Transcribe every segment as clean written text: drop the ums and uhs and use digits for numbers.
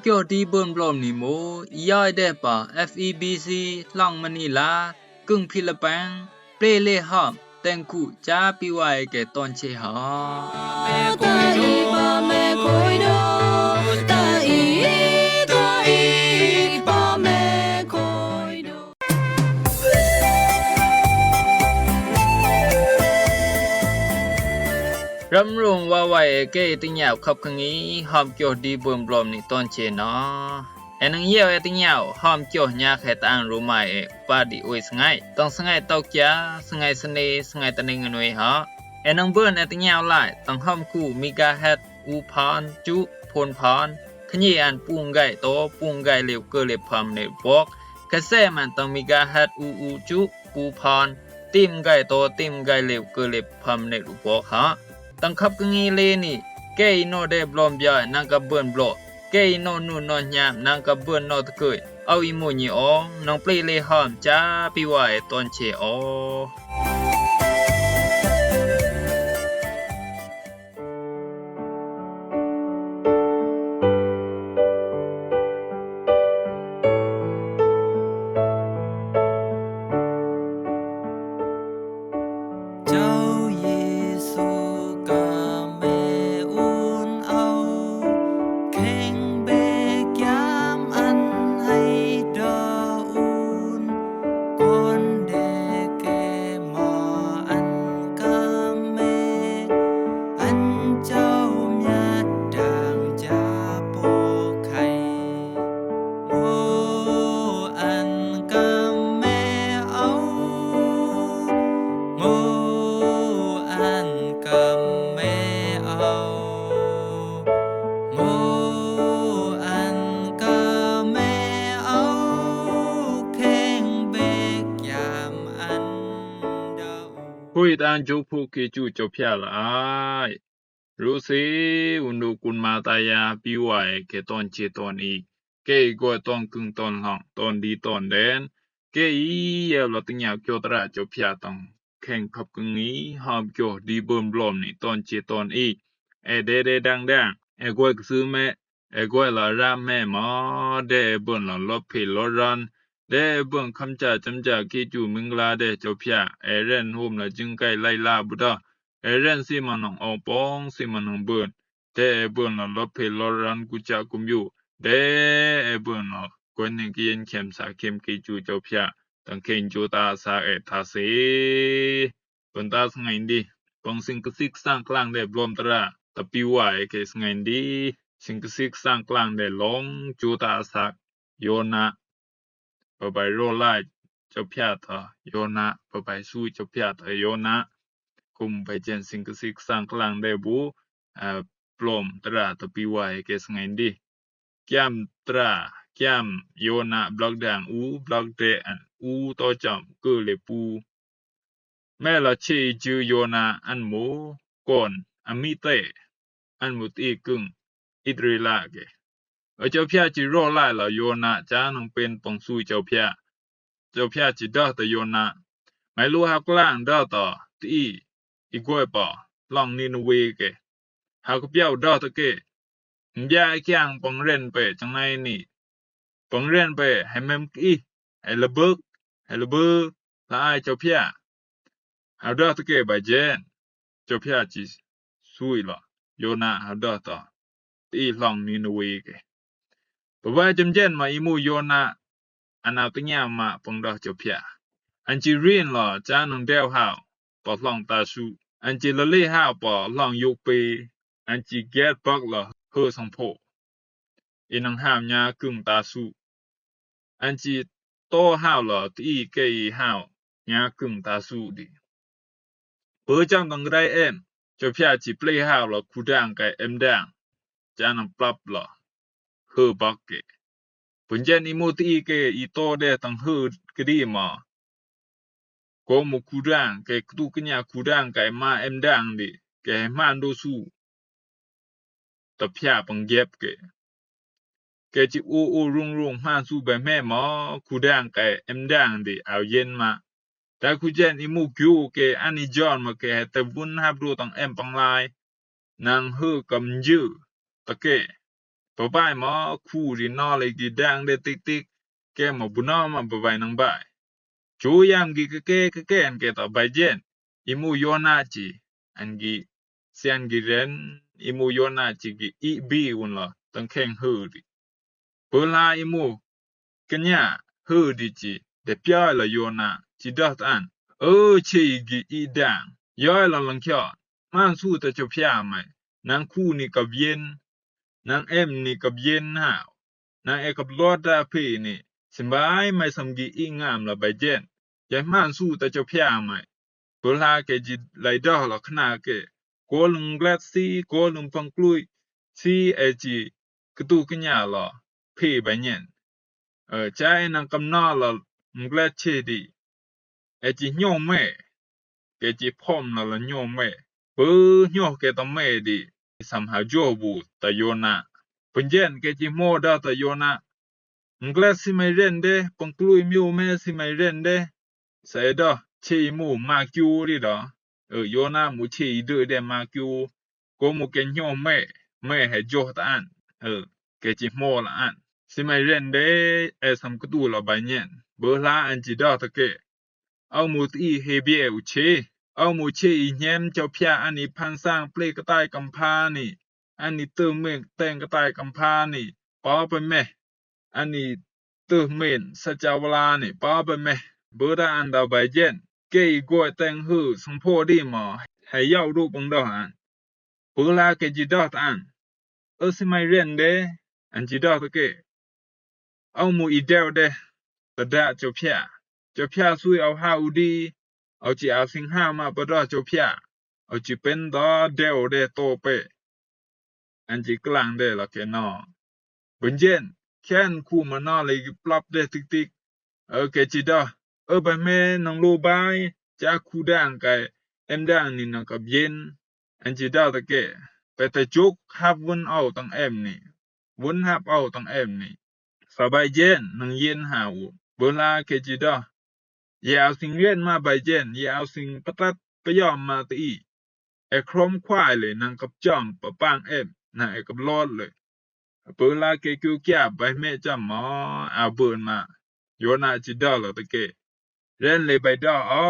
เกี่ยวดีเบิ่นบลอมนี่โมอียายได้ป่า FEBC หลังมะนีลากึ่งฟิลิปปินส์เปรเลหอมแต่งคู่จาปิไว้แก่ตอนเชหารำรงว่าไว้เกติญาวขับคังนี้หอมเกี่ยวดีเบิ่นบลอมนี่ตอนเชเนาะแอนังเยี่ยวติญาวหอมเกี่ยวญาแค่ตางรู้ไหมปาดิโอยสงายต้องสงายตอกยาสงายสเนสงายตะเนงนวยฮะแอนังเบิ่นติญาวหลายต้องหอมคู่มิกาเฮ็ดอูพานจุพลพานขยี้อันปุงไก่โตปุงไก่เหลวเกเลพามในบอกกระแสมันต้องมิกาเฮ็ดอูจุปูพานติมไก่โตติมไก่เหลวเกเลพามในรูบอกฮะตั้งขับกงีเลนี่เกยโนเดบลอมยานังกับเบิ่นบลอเกยโนนูนอนยามนังกับเบิ่นนอตะเกยเอาอีโมญีอองน้องเปลเลหอมจ้าปิไว้ตอนเชอคุยตานจุผู้เกจูจบพยาละอายรู้สิอุนดูกุลมาตายาปิไว้แก่ตอนเจตอนอีกเกยก็ต้องกึ่งตอนหลังตอนดีตอนแดนเกยเยาละติญาเกียวตระจบพยาต้องแข่งขับกึ่งนี้หอมเกียวดีเบิ่มบลอมนี่ตอนเจตอนอีกเดดังกวยกซื้อแม่กวยละรามแม่หมอเดเบิ่นละลบเพลรันเดเบิ่งคำจาจำจากิจูมิงลาเดเจ้าพยาเรนโฮมละจึงไกไลลาบุดาเรนสิมันองอปองสิมันองเบิ่นเดเบิ่นละลบเพลรันกุจากุมอยู่เดเบิ่นละกวนนิกเย็นเข็มสาเข็มกิจูเจ้าพยาตังเข็นจูตาสาทาเสเบิ่นตาสงายดีปองสิงกสิกสร้างกลางได้บลอมตระตะปิไว้เกสงายดีสิงกสิกสร้างกลางได้ลงจูตาสักโยนะไปโรไลเจ้าพยาทะโยนะไปสู้เจ้าพยาทะโยนะคุมไปเจนสิงกสิกสร้างกลางได้บูปลอมตราตะปิไว้เกสงายดีแก้มตราแก้มโยนะบล็อกดังอูบล็อกเดอันอูต่อจำเกเลปูแม่ละเชจือโยนะอันหมูก่อนอมิเตอันมุตีกึ่งอิดริลาเกเจ้าพยาจิโรไลละโยนะจานังเป็นปองสู้เจ้าพยาจิดาตะโยนะไม่รู้ฮักล่างดาตะตีอีกวยปะลองนินเวเกฮักเปียวดาตะเกยาเคียงปองเรนไปจังไงนี่ปองเรนไปให้แม่มอีให้ระเบิกละอายเจ้าพยาหาดาตะเกบาเจนเจ้าพยาจิสู้ละโยนะหาดาตะตีลองนินเวเกบว่าจำเจนมาอิมูโยนะอันเอาติญามาปงดอกเจ้าพยาอันจิเรียนล่ะจานังเดวหาวปอลองตาสูอันจิละเลหาวปอลองยกไปอันจิเกตปักล่ะเฮอสังโพอินังหาวญากึ่งตาสูอันจิโตหาวล่ะตีเกยหาวญากึ่งตาสูดิเปอจังตังไรเอ็มเจ้าพยาจิเปลหาวล่ะคูดังไกเอ็มดังจานังปรับล่ะเฮอบักเกปุญญานิโมตีเกอีโตเดตังเฮอกดีมาโกมุคูดังเกตุกญาคูดังไกมาเอ็มดังดิเกมันโดสูตะพยาปังเย็บเกจิอูรุงมาสู้แบบแม่หมอคูดังไกเอ็มดังดิเอาเย็นมาแต่คูเจนอิมูกิวเกอันนิจอนมาเกแต่บุญฮับดูตังเอ็มปังลายนางเฮอกำยือตะเก บ่บายหมอคู่ดินอเลยกิดังเดติ๊กๆแกหมอบุนอมาบ่บายนังบายจูยามกิกะแกนแกตอใบเจนอิมูโยนาจิอันกิเซียนกิเรนอิมูโยนาจิกิอีบีอุนละตังแข่งฮือดิเปลาอิมูกะญะฮือดิจิเดเปียละโยนาจิดอตอันชีกิอีดังย้อยละลังเคียมันสู้ตะจบพยาไหมนางคู่นี่กับเย็นนางนี่กับเย็นหาวนางกับลอดาเพนี่สบายไม่สำกีอีงามละใบเจนยายมันสู้ตะจบพยาไหมเปลาเกจิไลดอละขนาเกโกลุงแกลซีโกลุงปังกลุยซีจีกตูกะญะละเพใบเย็นใจนางกำนาละมแกลเชดีจิญอแม่เกจิพร้อมละญอแม่เปญอเกตแม่ดิสัมหาจอบูตะโยนาปัญเจนเกจิโมดาตะโยนามแกลสิไม่เรนเดปังกลุยมิวแม่สิไม่เรนเดเสดอชีมูมากิวดิดอโยนามูชีดือเดมากิวโกมูเกญอแม่ให้จอตะอันเกจิโมละอันสิไม่เรนเดสัมกตูละบายเนียนเบลาอันจิดอตะเกเอามูตีเฮเบียอุเชเอามูเชอีแยมเจ้าพยาอันนี้พันสร้างเปลกระต่ายกำพานี่อันนี้เติมเมงแต่งกระต่ายกำพานี่ป้าไปแม่อันนี้เติมเมนสัจจาวลานี่ป้าไปแม่เบอดาอันดาใบเจนเกยกวยแต่งหือสังโพดีหมอให้ยาวรูปบังดออันเปลาเกจิดอตอันสิไม่เรียนเดอันจิดอตเกเอามูอีเดวเดตะดะเจ้าพยาซุยเอาหาอุดีเอาจิเอาสิงหามาปะดอเจ้าพยาเอาจิเป็นดอเดวเดโตเปอันจิกลางเดละเกนอบุญเจนแค่นคู่มานอเลยปรับเดติ๊กเกจิดอไปแม่นังโลบายจากคู่ด่างไกดังนี่นังกับเย็นอันจิดอตะเกไปแต่จุกฮับวนเอาตังนี่วนฮับเอาตังนี่สบายเจนนังเย็นหาวเวลาเกจิดอย่าเอาสิ่งเรียนมาใบเจนอย่าเอาสิ่งปตัดไปยอมมาตีครมควายเลยนางกับจอมปะปางนางกับลอดเลยเวลาเกกิวแก่ใบแม่จำหมอเอาเบิร์นมาโยนาจิดอลตะเกเล่นเลยใบดอเอา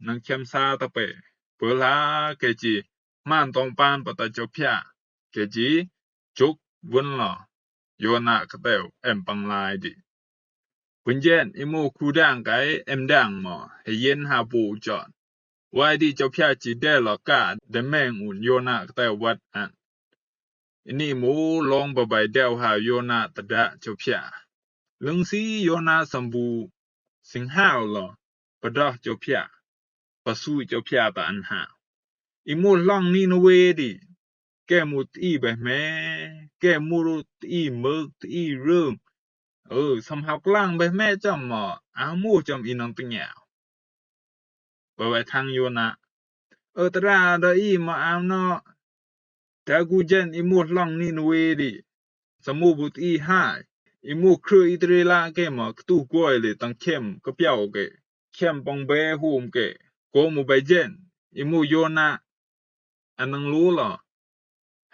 นางเข้มซาตะเปเวลาเกจิม่านตองปานปะตะจบพยาเกจิจุกวนหล่อโยนากระเตวปังลายดิปุญเจนอิโมคูดังไกดังหมอให้เย็นหาปูจอนไว้ดิเจ้าพยาจิได้หลอกาเดแมงอุ่นโยนากระเตววัดอันนี่มูลองบะใบเดวหาโยนาตะดะเจ้าพยาลึงซีโยนาสัมบูสิงหาวหลอปะดอเจ้าพยาปะสู้เจ้าพยาตะอันหาอิมูลองนี่นเวดิแกมุตอีแบบแม่แกมุรุตอีมึกอีเริ่มสำหรับกลางแบบแม่จำหมออามูจำอีนังติงยาวไปไว้ทางโยนะตราดอีมาอามเนาะแต่กูเจนอิมูลองนี่นเวดิสมูบุตอีหายอิมูครืออิตรีลาเกมกตูกวยเลยตังเข้มกะเปียวเกเข้มปองเบหูมเกโกมูใบเจนอิมูโยนะอันนังรู้หรอ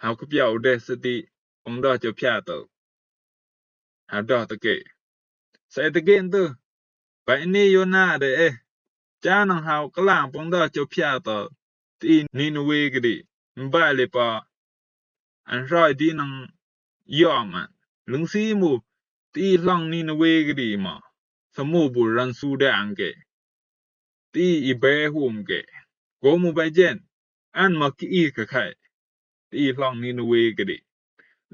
หากะเปียวเดสติปองดอเจ้าพยาเตอหาดอตะเกใส่ตะเกนเตอไปนี่โยนาเดจานังหาวกลางปองดอเจ้าพยาเตอตีนี่นเวกดิมบายเลยปะอันรอยดีนังยอมลึงซีมูตีลองนี่นเวกดิมาสมูบุรันสูเดอังเกตีอีเบหูมเกโกมูใบเจนอันมากีอีกะไข่ตีลองนี่นเวกดิ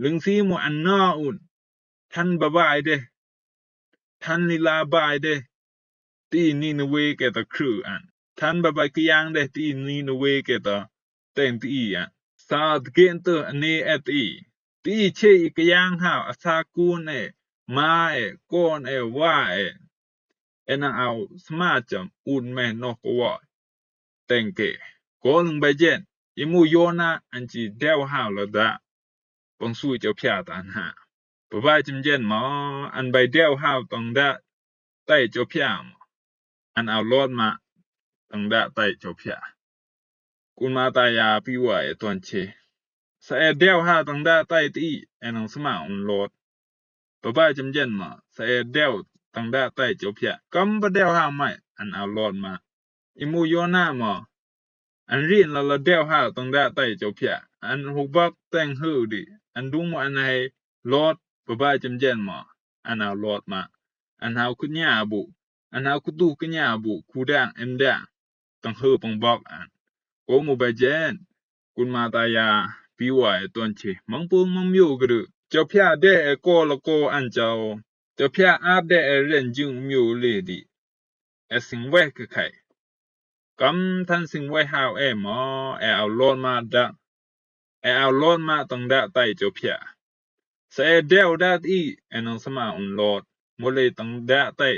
ลึงซีมูอันนาอุ่นท่านบายบายเดท่านลีลาบายเดตีนี่นเวเกตะครืออันท่านบายบายกยังเดตีนี่นเวเกตะเต็งตีอันสาดเกนเตออันนี้ตีเชอีกยังหาวอาซากูนมาโกนว่านังเอาสมาจำอุ่นแม่นอกว่าเต็งเกโกลึงใบเจนอิมูโยนาอันจีเดวหาวละดะปงสู้เจ้าพยาตาอันหาปะบายจำเจนหมออันใบเดียวหาวตองดะใต้เจ้าพยาอันเอารอดมาตองดะใต้เจ้าพยากุนมาตายาปิวะตอนเช สะเอเดวหาตังดาใต้ตีไอ้นังสมาอุนโลดปะบ้าจำเย็นมาสะเอเดวตังดาใต้เจ้าเพียกำบะเดวหาไม่อันเอาโลดมาอิมูโยนามาอันรีนละเดวหาตังดาใต้เจ้าเพียอันหุบักแต่งหือดิอันดุงอันให้โลดปะบ้าจำเย็นมาอันเอาโลดมาอันเฮาคุญญาบุอันเฮาคุตูกุญญาบุคูดังเอ็มดังตังหือปังบอกอันโกมูบะเจนกุนมาตายาปีวายตอนเชมังปุงมังมิวกรึเจ้าพระได้โกละโกอันเจ้าพระอาบได้เรนจึงมิวเลยดิสิงไว้คือไข่กำท่านสิงไว้หาวหมอเอาโลดมาดักเอาโลดมาตังดาใต้เจ้าพระเสเดวดาอีนังสมาอุนโลดมเลยตังดาใต้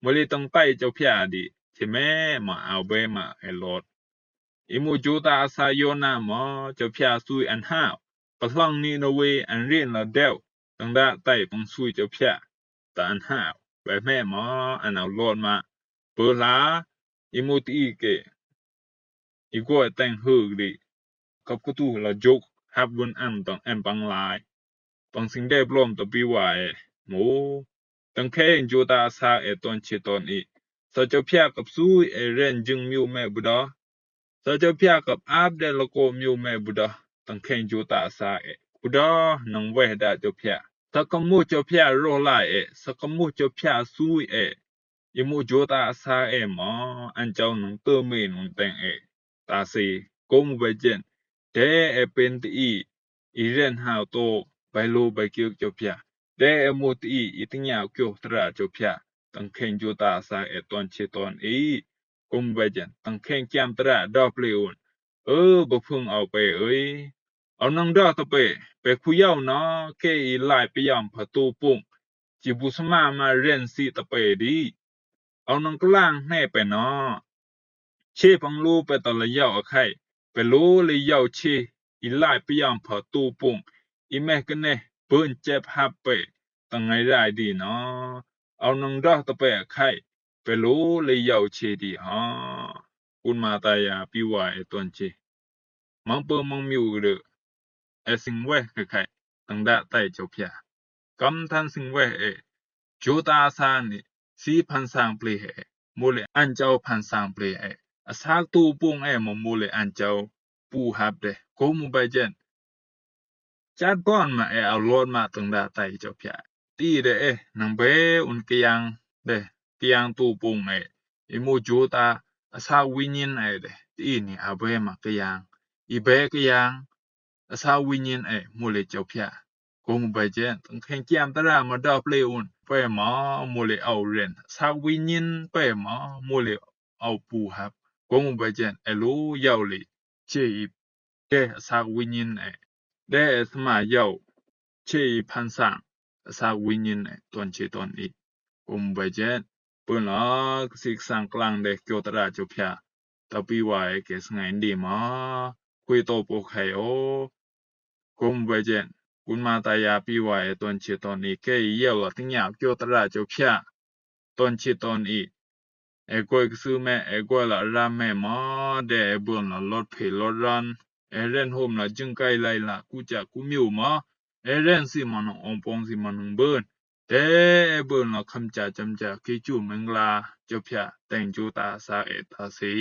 มเลยตังใต้เจ้าพระดิใช่แม่มาเอาเบมาโลดอิมูจูตาอาสายโยนาหมอเจ้าพระซุยอันห้าวปะลังนี่นเวอันเรียนละเดวตังดาใต้ปังซุยเจ้าพระตาอันห้าวแบบแม่หมออันเอาโลดมาเปลาอิมูตีเกอีกว่าแต่งหือดิกับกุตูละจกฮับวนอันต้องปังลายปังสิงได้ปลอมตะปีวายหมูตังแค่จูตาอาสาตอนเชตอนอีสะเจ้าพระกับซุยเรนจึงมิวแม่บุดาสะเจ้าพระกับอาบได้ละโกมิวแม่บุดาตังแค่จูตาอาสาบุดานังเวดาเจ้าพระสักมูเจ้าพระโรลายสักมูเจ้าพระซุยอิมูโจตาอาสาหมออันเจ้านังเตอเมนุนแต่งตาสีโกมุเบเจนเดเป็นตีอีเรนหาวโตไปโลไปเกียวเจ้าพระเดมูตีอีติญาเกียวตราเจ้าพระตังแค่จูตาอาสาตอนเชตอนโกมุเบเจนตังแค่จำตราดอกเลอุนบ่พึงเอาไปเอานังดอกตะไปคุยเอาเนาะแค่อีลายไปยามประตูปุ่งจิบุสมาเรียนสิตะไปดีเอานังกลางให้ไปเนาะเชปังรูไปตะละยาวไข่ไปโลเลยยาวเชอีลายไปยามประตูปุ่งอีแม่ก็เนเปิ้นเจ็บหับไปตังไงได้ดีเนาะเอานังดอกตะไปไข่ไปโลเลยยาวเชดีกุนมาตายาปีวายตอนเชมังเปิ้มังมิวเดสิงเวคือไข่ตังดาใต้เจ้าพระกำท่านสิงเวโจตาสานิสีพันสางเปลโมเลอันเจ้าพันสางเปลอาสาตูปุงโมเลอันเจ้าปูหับเดโกมุไปเจนจัดก่อนมาเอาโลดมาตังดาใต้เจ้าพระตีเดนังเบอุนกยังเดกยังตูปุงอิโมโจตาอาสาวิญญาณเดตีนี่อาเบมากยังอีเบกยังอาสาวิญญาณโมเลเจ้าพระโกมุไปเจนตังแข่งเกียมตรามาดอกเลอุนไปหมอโมเลเอาเรนสาวิญญาณไปหมอโมเลเอาปูหับโกมุไปเจนรู้ยาวเลยเชอีเดสาวิญญาณเดสมายาวเชอีพันสางสาวิญญาณตอนเชตอนอีโกมุไปเจนเปิ้นสิกสังกลางเดเกียวตราเจ้าพระตะปีวายเกสไงดีหมอคุยโตโปไขโกมุไปเจนกุนมาตายาปีวายตอนเชตอนอีแกเยาวติญาเกียวตราเจ้าพระตอนเชตอนอีกวยกซื้อแม่กวยละราแม่หมอเดบุนละรถเพลรถรันเรนโฮมละจึงไกลไลละกูจะกูมิวหมอเรนสิมันองปองสิมันเบิ้นเดเบิ้นละคำจาจำจาคิจูเมงลาเจ้าพระแต่งจูตาสาตาสี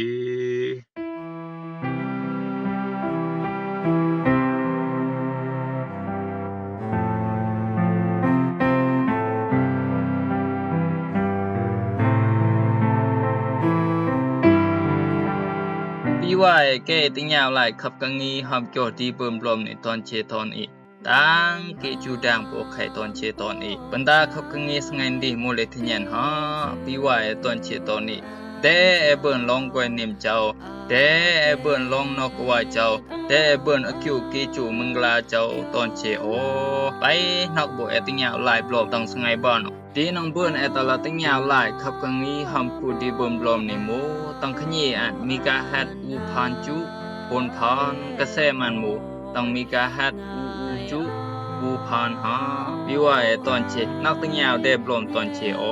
ว่าแก่ติญาวหลายขับกังงีหอมโจดีเบิ่มลมในตอนเชตอนอีดังเกจูดังโปไข่ตอนเชตอนอีบรรดาขับกังงีสงันดีมูเลทญันฮะปีว่าตอนเชตอนอีเดเบิ่นลองกวยนิมเจ้าเดเบิ่นลองนอกว่าเจ้าเดเบิ่นอคิวเกจูมึงลาเจ้าตอนเชโอไปนอกบ่ติญาวหลายบลอบตังสงัยบ่อนดีนองเบิ่นตะละติญาวหลายขับกังงีหอมกูดีเบิ่มลมนี่โมตังขยีมีกาฮัดอูพานจุพนพานกระแสมันหมูต้องมีกาฮัดอูจุอูพานหาวิว่าตอนเชนักติญาวได้บลมตอนเชโอ